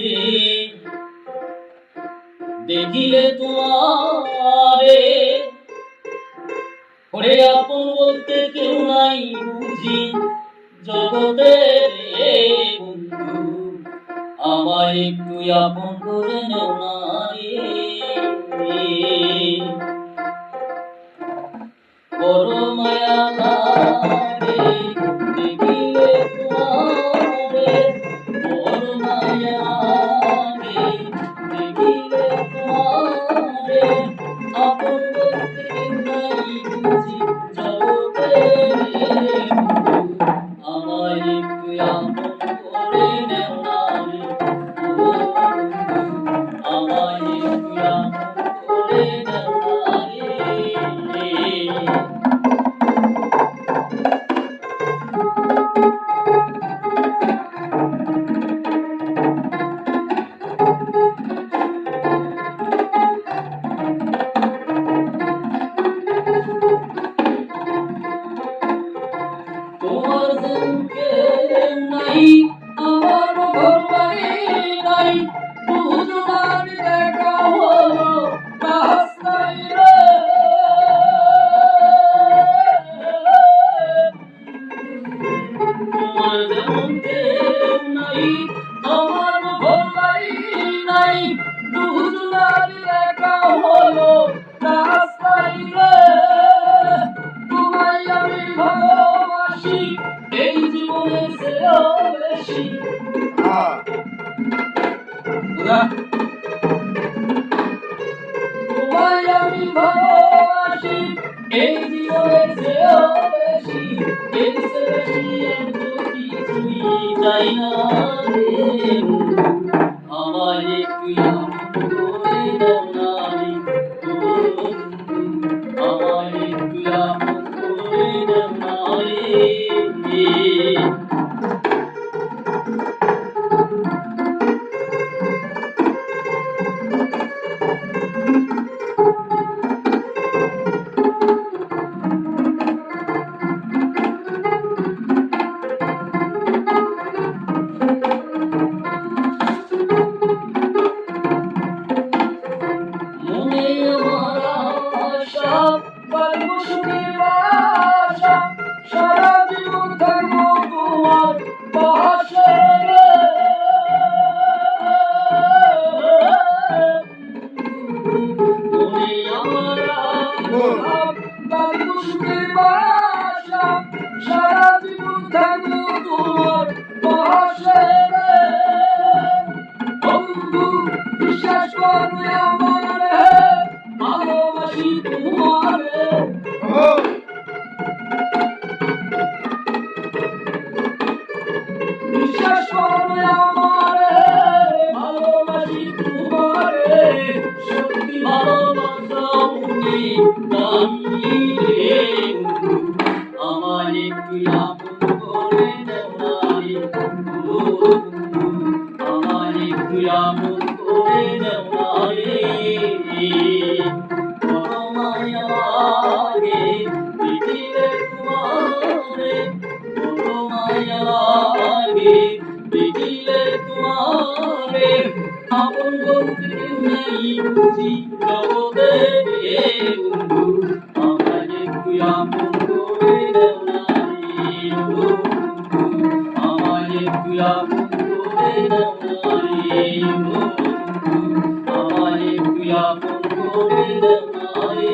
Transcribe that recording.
রে দেখিলে তোমারে ওরে আপন বলতে কেউ নাই বুঝি জগতে রে বন্ধু আমায় একটু আপন করে নাও না রে বড় মায়া লাগে দেখিলে তোমারে বড় মায়া লাগে দেখিলে তোমারে আপন বলতে কেউ নাই বুঝি জগতে রে বন্ধু আমায় একটু আপন করে নাও না রে ও বন্ধু আমায় একটু আপন করে নাও না রে তোমার মুখে নাই আমার ঘরবাড়ি নাই দুজনার দেখা হলো রাস্তায় রে তোমার মুখে নাই আমার ঘরবাড়ি নাই দুজনার দেখা হলো রাস্তায় রে তোমায় আমি ভালোবাসি এই জীবনে চেয়েও বেশি তোমায় আমি ভালোবাসি এই জীবনে চেয়েও বেশি এর চেয়ে বেশি আর তো কিছুই চাই না রে আমায় একটু আপন করে দাও না রে ও বন্ধু আমায় একটু আপন করে দাও না রে মনে আমার আশা গল্প শুনে বাসা সারা জীবন থাকবো তোমার পাশে রে মনে আমার আশা গল্প শুনে বাসা সারা জীবন থাকবো তোমার পাশে রে বন্ধু বিশ্বাস করবে আমারে ভালোবাসি তোমারে বিশ্বাস করবে আমারে ভালোবাসি তোমারে সত্যি ভালোবাসা মনে দামি রে বন্ধু আমায় একটু আপন করে দাও না রে ও বন্ধু আমায় একটু আপন করে দাও না রে বড় মায়া লাগে দেখিলে তোমারে বড় মায়া লাগে দেখিলে তোমারে আপন বলতে কেউ নাই বুঝি জগতে রে বন্ধু আমায় একটু আপন করে দাও না রে ও বন্ধু আমায় একটু আপন করে দাও না রে ও বন্ধু আমায় একটু আপন করে দাও না রে